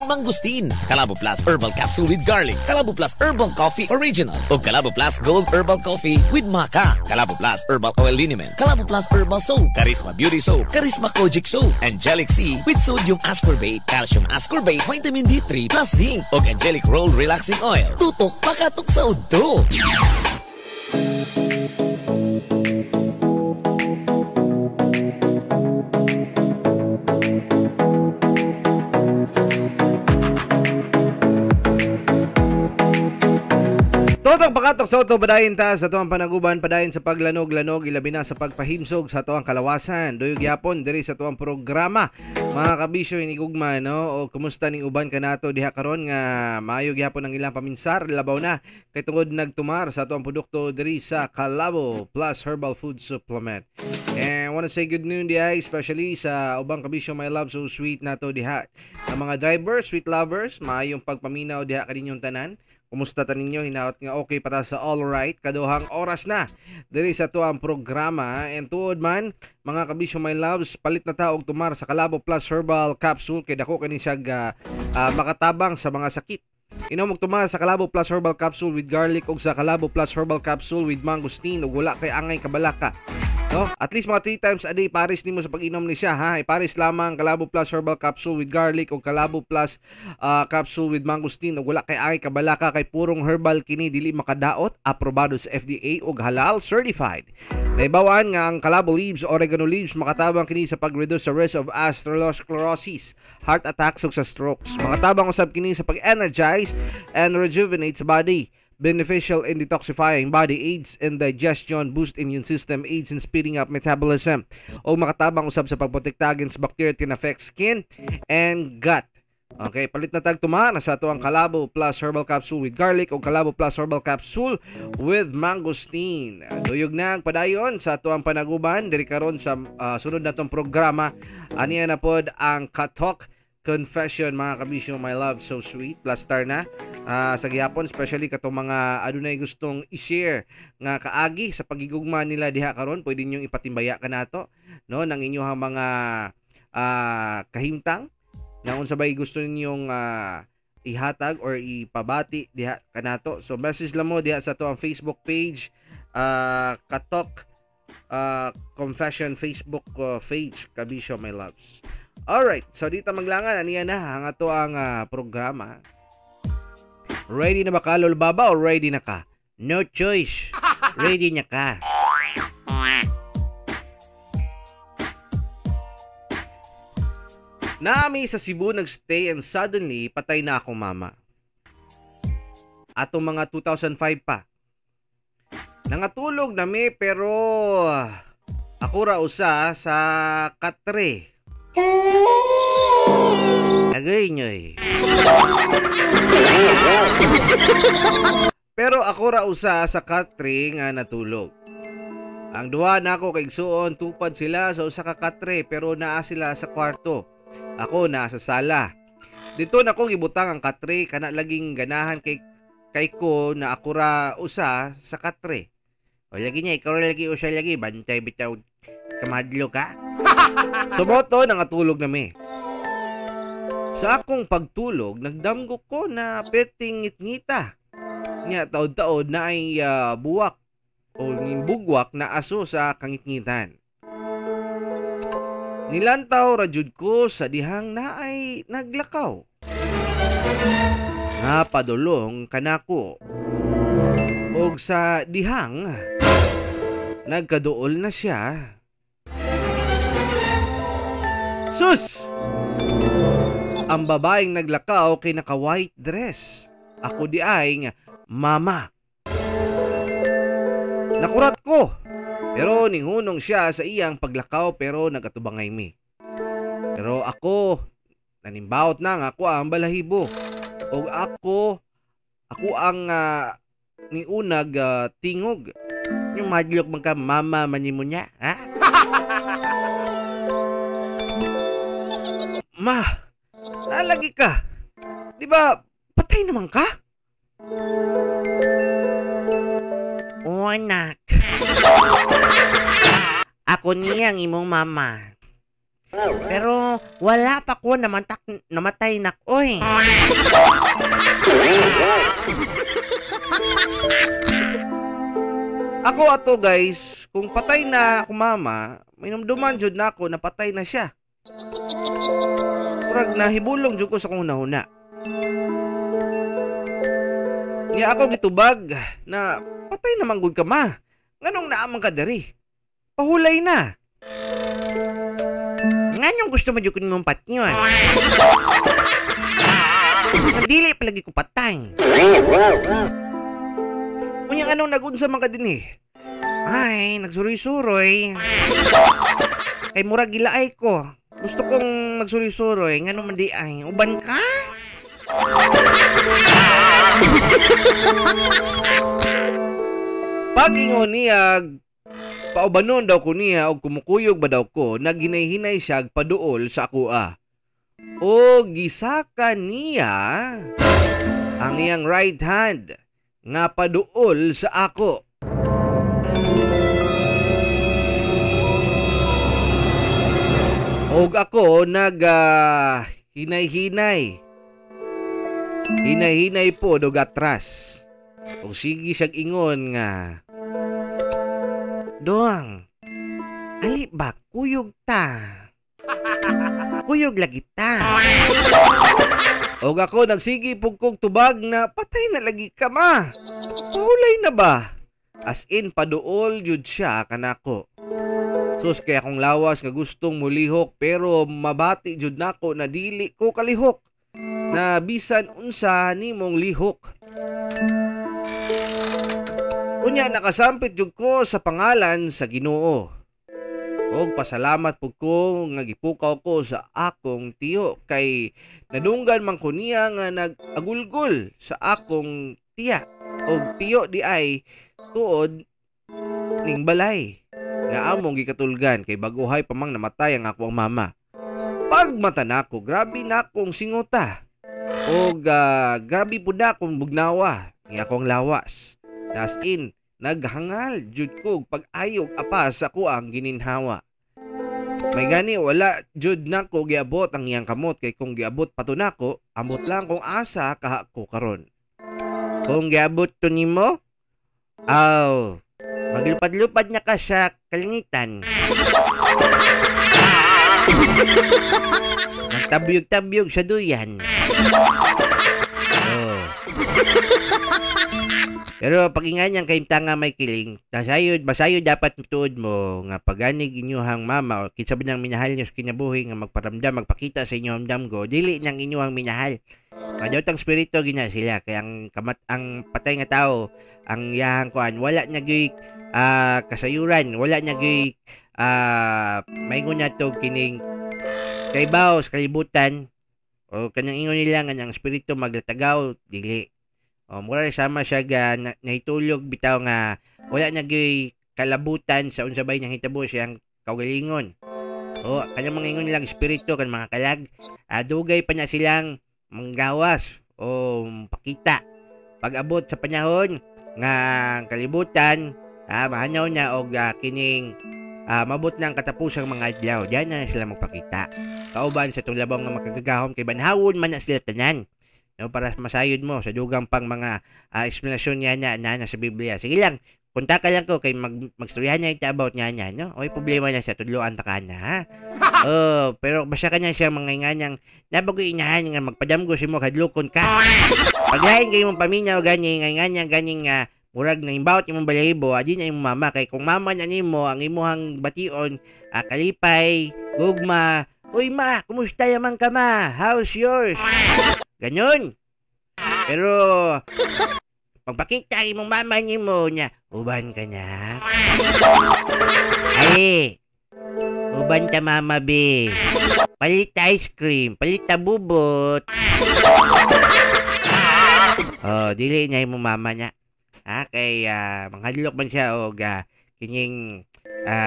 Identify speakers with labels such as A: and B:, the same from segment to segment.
A: Mangustin, Calabo Plus Herbal Capsule with Garlic, Calabo Plus Herbal Coffee Original, o Calabo Plus Gold Herbal Coffee with Maca, Calabo Plus Herbal Oil Liniment, Calabo Plus Herbal Soap, Charisma Beauty Soap, Charisma Kojic Soap, Angelic C with Sodium Ascorbate, Calcium Ascorbate, Vitamin D3 plus Zinc, o Angelic Roll Relaxing Oil. Tutok makatok sa udo.
B: Totong pakatok sa auto padayon ta sa tuwang panaguban, padayon sa paglanog-lanog, ilabi na sa pagpahimsog sa tuwang kalawasan. Duyog yapon diri sa tuwang programa. Mga kabisyo hinigugma no, o kumusta ning uban kanato diha karon nga maayo gyapon ang ilang paminsar labaw na kay tungod nagtumar sa tuwang produkto diri sa Calabo Plus Herbal Food Supplement. And I wanna say good noon diha, especially sa ubang kabisyo my love so sweet nato diha. Ang mga drivers, sweet lovers, maayong pagpaminaw diha kaninyong tanan. Kumusta ta ninyo? Hinaot nga okay pata sa all right. Kaduhang oras na diri sa tuang programa. And tuod man, mga kabisyo my loves, palit na ta og tumar sa Calabo Plus Herbal Capsule kay dako kani siya makatabang sa mga sakit. Inom og tumar sa Calabo Plus Herbal Capsule with Garlic ug sa Calabo Plus Herbal Capsule with Mangosteen ug wala kay angay kabalaka. No? At least mga 3 times a day pares nimo sa pag-inom ni siya ha. Ipares lamang Calabo Plus Herbal Capsule with Garlic o Calabo Plus Capsule with Mangosteen ug wala kay ay kabalaka kay purong herbal kini dili makadaot, aprobado sa FDA ug halal certified. Naibawan nga ang Calabo leaves, oregano leaves makatabang kini sa pag-reduce sa risk of atherosclerosis, heart attacks ug sa strokes. Makatabang usab kini sa pag-energize and rejuvenate sa body. Beneficial in detoxifying body, aids in digestion, boost immune system, aids in speeding up metabolism, o makatabang usab sa pagprotekta against bacteria that affect skin and gut. Okay, palit na tagtuma na sa ato ang Calabo Plus Herbal Capsule with Garlic o Calabo Plus Herbal Capsule with Mangosteen. Duyog na ang padayon sa ato ang panaguban diri karon sa sunod natong programa. Aniya na pod ang Katok Confession, mga kabisyo my love so sweet plus star na sa gihapon, especially katong mga adunay gustong i-share nga kaagi sa pagigugma nila diha karon, pwede niyo ipatimbaya kanato no nang inyong mga kahimtang nga unsa bay gusto ninyong ihatag or ipabati diha kanato. So message lang mo diha sa to ang Facebook page, Katok Confession Facebook page, kabisyo my loves. Alright, so dito maglangan, aniya na ang ato ang programa. Ready na ba ka, Lol Baba, o ready na ka? No choice. Ready na ka. Nami sa Cebu nagstay and suddenly patay na akong mama. Atong mga 2005 pa. Nangatulog nami pero ako ra usa sa katre. Agay nyoy. Pero ako ra usa sa katre nga natulog. Ang duha nako kay igsuon tupad sila sa usa ka katre pero naa sila sa kwarto. Ako naa sa sala. Dito nako gibutang ang katre kana laging ganahan kay ko na ako ra usa sa katre. O lagi niya ikaw lagi usa lagi bantay bitaw kamadlo ka. Sumoto nangatulog nami. Sa akong pagtulog, nagdamgo ko na perting ngit-ngita. Nga taod-taod na ay buwak o bugwak na aso sa kangit-ngitan. Nilantaw rajud ko sa dihang na ay naglakaw. Napadulong kanako. Og sa dihang, nagkaduol na siya. Sus! Ang babaeng naglakaw kay naka-white dress. Ako di ay nga, mama. Nakurat ko. Pero ninghunong siya sa iyang paglakaw pero nagatubangay mi. Pero ako, nanimbaot na nga ako ang balahibo. O ako ang niunag tingog. Yung madlok magka mama manimo niya, ha? Ma, nalagi ka. Di ba, patay naman ka? O anak. Ako niyang imong mama.
C: Pero wala pa ko namatay na oy.
B: Ako ato guys, kung patay na ako mama, minumduman jud na ako na patay na siya. Murag nahibulong jud ko sa kong nahuna. Nga ako gitubag na patay naman gud ka ma. Nganong naamang ka diri? Pahulay na.
C: Nganong gusto mo jud ko nimong patyon? Dili palagi ko patay.
B: Unyang anong nagunsa man ka din eh?
C: Ay, nagsuroy-suroy. Kay murag gilaay ko. Gusto kong magsuroy-suroy. Ngano man di ay. Uban ka?
B: Pag-ingon niya, paubanon daw ko niya o kumukuyog ba daw ko na ginay-hinay siya paduol sa akua. O gisaka niya ang iyang right hand nga paduol sa ako. Og ako hinay-hinay. Hinay-hinay po dog atras. Og sige siyag ingon nga,
C: Doang, ali ba kuyog ta? Kuyog lagi ta.
B: og ako nagsigi pugkog tubag na patay na lagi ka ma. Paulay na ba? As in paduol jud siya kanako. Sus kaya akong lawas nga gustong mulihok pero mabati jud nako na dili ko kalihok. Na bisan unsa nimong lihok. Unya nakasampit jud ko sa pangalan sa Ginoo. Og pasalamat pud ko nga gipukaw ko sa akong tiyo kay nadunggan man ko niya nga nag-agulgol sa akong tiya. Og tiyo di ay tuod ning balay nga among gikatulgan kay baguhay pa mang namatay ang akong mama. Pagmata nako, grabe na akong singota. Og grabe pud na akong bugnawa ng akong lawas. As in, naghangal jud ko pag-ayog apa sa kuang gininhawa. May gani wala jud nako giabot ang iyang kamot kay kung giabot pato nako, amot lang kung asa kaha ko karon.
C: Kung giabot to nimo, maglupad-lupad na ka sa kalingitan. Magtabyog-tabyog sa duyan. Pero pag-ingan niyang kayong tanga may kiling, basayod dapat tuod mo nga paganig inyuhang mama o kinsa ba niyang minahal niyo sa kinabuhi nga magparamdam, magpakita sa inyong damgo, dili niyang inyuhang minahal. Kadotang spirito gina sila kay ang patay nga tao ang yahang kuan wala niya gyud kasayuran, wala niya gyud maingon na to kining kay baos kalibutan o kanang ingon nila nga ang spirito maglatagaw dili. O mura sama siya nahitulog bitaw nga wala na gyud kalabutan sa unsabay niyang hitabo siyang kaugalingon. O kanang mga ingon nilang espiritu kan mga kalag, dugay pa na silang manggawas o pakita. Pag-abot sa panahon nga kalibutan, mahanaw na og kining mabot ng katapusang mga adlaw, diyan na sila magpakita. Kauban sa itong labang nga makagagahom kay banhawon man na sila tanan. No, para masayod mo sa dugang pang mga explanation niya na sa Biblia. Sige lang, punta ka lang ko kay magstoryahan niya ita about niya no? Oy problema niya sa tudloan ta kana ha. Pero basta kanya siya mga inganyang nabago inahan nga magpadamgo si mo kadlokon ka. Paglain kay mong paminaw gani inganyang ganing murag na imbawt imong balahibo, adi na imong mama kay kung mama na nimo ang imuhang bation, kalipay, gugma, uy ma, kumusta yaman ka ma? How's yours? Ganyan. Pero pagpakita imong mama nimo nya, uban ka na. Ay, uban ta mama be. Palit ice cream, palit bubot. Dili niya imong mama niya. Kay manghadlok man siya og kining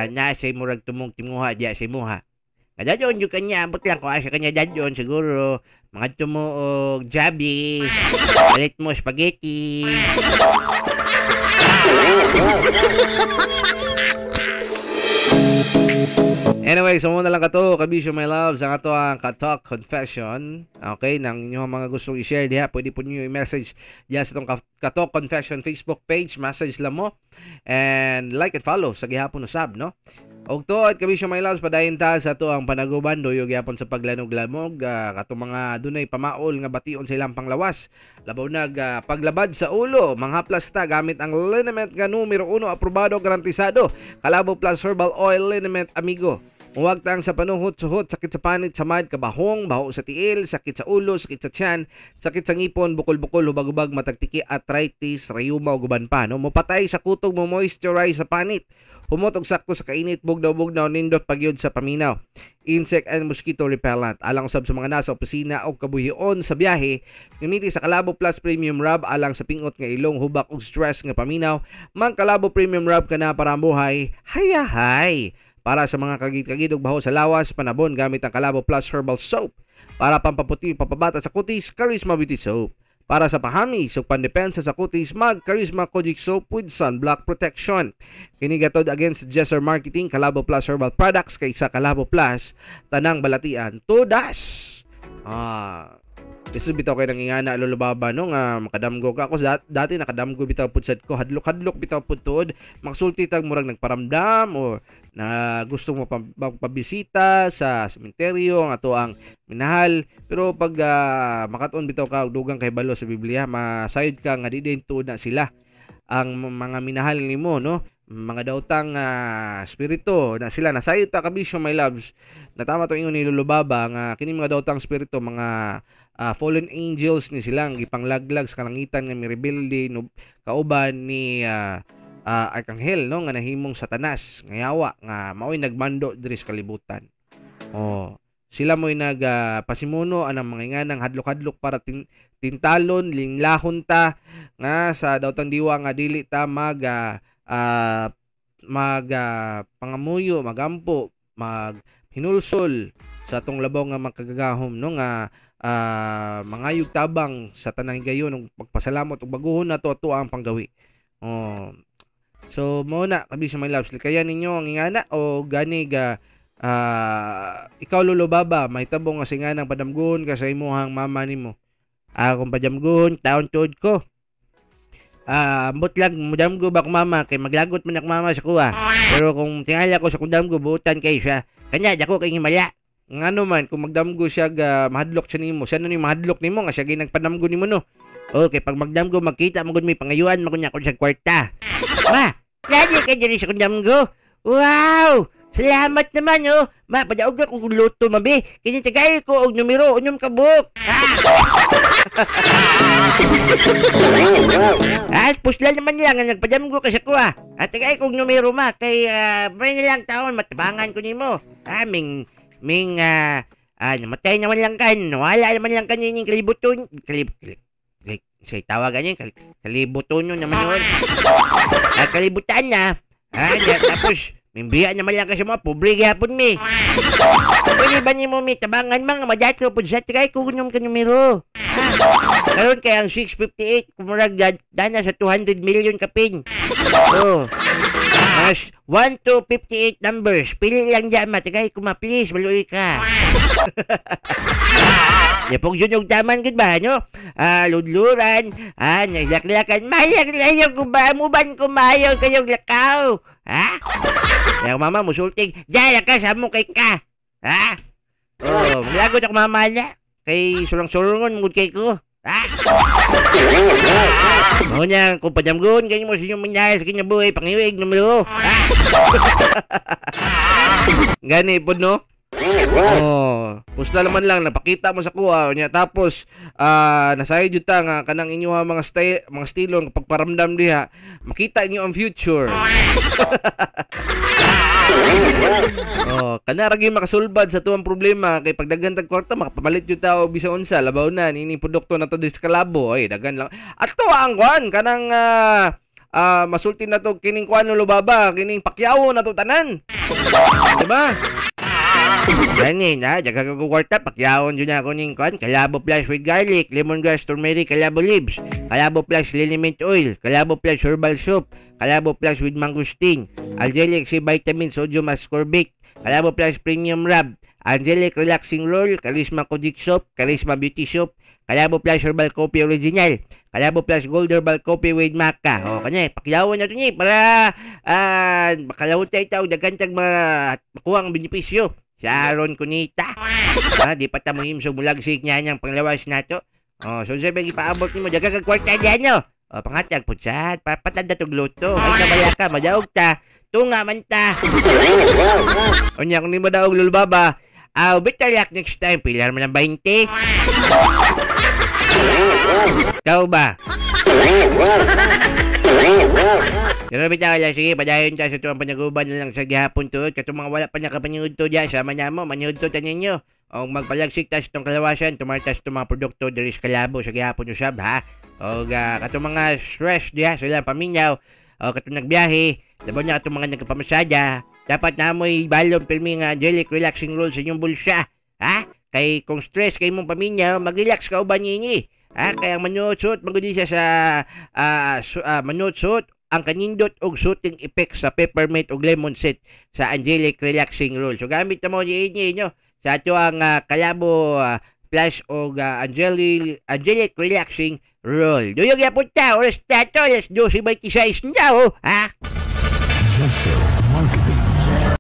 C: na say murag tumong timuha diya si muha. Dadyon yung kanya, abot lang ko sa kanya dadyon siguro mga tumuog jabi, palit mo spaghetti.
B: Anyway, so muna lang kato, kabisyo my loves, ang ato ang Katalk Confession. Okay, nang inyong mga gustong i-share diha, pwede po niyo i-message diha sa itong Katalk Confession Facebook page, message lang mo, and like and follow sa gihapon usab, no? Og to at kabisyo my loves, padayon ta sa ato ang panaguban, doyo gyapon sa paglanog-lamog, katong mga dunay pamaol nga bation sa ilang panglawas. Labaw nag paglabad sa ulo, manghaplas ta gamit ang liniment nga numero 1 aprobado garantisado. Kalabo Plus Herbal Oil Liniment Amigo. Huwag tang sa panuhot-suhot, sakit sa panit, samad, kabahong, baho sa tiil, sakit sa ulo, sakit sa tiyan, sakit sa ngipon, bukol-bukol, hubag-hubag, matagtiki, arthritis, rayuma o guban pa. No? Mupatay sa kutog, mo moisturize sa panit. Humotog sakto sa kainit, bugnaw-bugnaw, nindot pagyod sa paminaw. Insect and mosquito repellent. Alang usab sa mga nasa opisina o kabuhion sa biyahe, gamitin sa Kalabo Plus Premium Rub alang sa pingot nga ilong, hubak ug stress nga paminaw. Mang Kalabo Premium Rub kana para buhay. Hayahay! Para sa mga kagid-kagid ug baho sa lawas, panabon gamit ang Kalabo Plus Herbal Soap. Para pampaputi, papabata sa kutis, Charisma Beauty Soap. Para sa pahamis ug pandepensa sa kutis, mag Charisma Kojic Soap with Sunblock Protection. Kini gatod against Jesser Marketing, Kalabo Plus Herbal Products kaysa Kalabo Plus, tanang balatian, tudas. Gusto bitaw kay nang ingana lulubaba no nga makadamgo ka ako dati nakadamgo bitaw pud sad ko hadlok bitaw pud tuod magsulti tag murag nagparamdam o na gusto mo pabisita sa sementeryo ang ato ang minahal pero pag makatuon bitaw ka dugang kay balo sa Biblia masayod ka nga di din tuod na sila ang mga minahal nimo no mga daotang spirito na sila nasayod ta kabisyo my loves natama to ingon ni lulubaba nga kini mga daotang spirito mga fallen angels ni silang gipanglaglag sa kalangitan nga mirebelde no kauban ni Arkanghel no nga nahimong Satanas ngayawa nga maoy nagmando diri sa kalibutan. Sila mo'y nagpasimuno anang mga inganang hadlok-hadlok para tintalon linglahon ta nga sa daotang diwa nga dili ta pangamuyo, magampo, maghinulsol sa atong labaw nga magkagagahom no nga mangayog tabang sa tanang gayon ng pagpasalamot ug baguhon nato ato ang panggawi. So mo na kabisyo my loves, kaya ninyo ang ingana o gani ikaw lulubaba mahitabo nga singanang padamgon ka sa imuhang mama nimo. Kung padamgon taon tuod ko. Ambot lang mudamgo ba ko mama kay maglagot man ako mama sa kuha. Pero kung tingala ko sa kudamgo buutan kay siya. Kanya dako kay himala. Ngano man kung magdamgo siya mahadlok siya nimo. Siya ni mahadlok nimo nga siya ginagpadamgo nimo no. Okay, pag magdamgo magkita magud may pangayuan magunya ko sa kwarta. Lagi kay diri sa kudamgo. Wow! Salamat naman oh. Padaog na kung luto mabi. Kini tagay ko og numero unyom kabuk. Pusla naman niya nga nagpadamgo ka sa kuha. At tagay kong numero ma kay may nilang taon matabangan ko nimo. Namatay naman lang kan. Wala naman lang kan yung kalibuton. Say tawagan niya kalibuton yun naman yun. Kalibutan na. Tapos mimbiya naman lang kasi mga pobre gapon mi. Pwede ba niyo mo mi tabangan mga madatro po sa try kung yung kanumero. Karon kaya ang 658 kumurag dana sa 200 million kapin. Mas 1 to 58 numbers. Pili lang dyan matagay kuma please maluoy ka. Yapog yun yung taman gud ba no? Ludluran, naglaklakan, mayag-layag ko ba? Muban ko mayaw kayong lakaw. Kaya mama musulting, dyan ka sa mo kay ka. Malagod ako mama na. Kay surang-surungon mungod kay ko. Muna, kung padamgon, ganyan mo sa inyong mangyari sa kinyabuhay, pangiwig numero. Gani po no? Pusta naman lang napakita mo sa kuha niya tapos nasayod jud ta nga kanang inyo mga stilon kapag paramdam diha makita inyo ang future. Kana ra gyud makasulbad sa tuwang problema kay pagdagan tag kwarta makapamalit jud ta og bisan unsa labaw na nini produkto nato dis kalabo ay dagan lang ato ang kwan kanang masulti na to kining kwan lubaba kining pakyaw na to tanan. Diba? Gani na, jaga ko kwarta, pakyawon dyan ako ning kwan, Kalabo Plus with garlic, lemongrass, turmeric, Kalabo leaves, Kalabo Plus liniment oil, Kalabo Plus herbal soap, Kalabo Plus with mangosteen, Algelic C vitamin, sodium ascorbic,
C: Kalabo Plus Premium Rub, Angelic Relaxing Roll, Charisma Kojic Soap, Charisma Beauty Soap, Kalabo Plus Herbal Coffee Original, Kalabo Plus Gold Herbal Coffee with Maca. O, kanya, pakilawan na ito niya para makalawot tayo ito, dagantag makuha ang benepisyo. Sa Aaron Kunita. Di pa tamuhim sa bulagsik niya niyang panglawas na ito. O, so sabi, ipaabot ni mo, dagang kagkwarta dyan nyo. O, pangatag po siya, papatanda itong luto. Ay, kabaya ka, madaog ta. Tunga man ta. O niya, kung di mo daog lulbaba, better luck next time. Pilar mo ng 20. Ikaw ba? Pero bitaw lang, sige, padayon tayo sa tuwang panaguban na lang sa gihapon to. Katong mga wala pa nakapanyod to dyan, sama niya mo, manyod to tanin nyo. O magpalagsik tas itong kalawasan, tumartas itong mga produkto dari sa kalabo sa gihapon usab, ha? O katong mga stress diya, sila paminyaw, o katong nagbiyahe, laban niya katong mga nagpapamasada, dapat na mo'y balong filming Angelic Relaxing Roll sa inyong bulsa, ha? Kay kung stress kay mong paminyaw, mag-relax ka o ba nini? Ha? Kaya manutsot, magudi siya sa manutsot, ang kanindot og soothing effect sa peppermint og lemon scent sa Angelic Relaxing Roll. So gamit na mo niyo sa ato ang Kalabo Plus og Angelic Relaxing Roll. Duyog yapon ta, oras tato, alas 12:26 na, ha?
D: Jesse Marketing.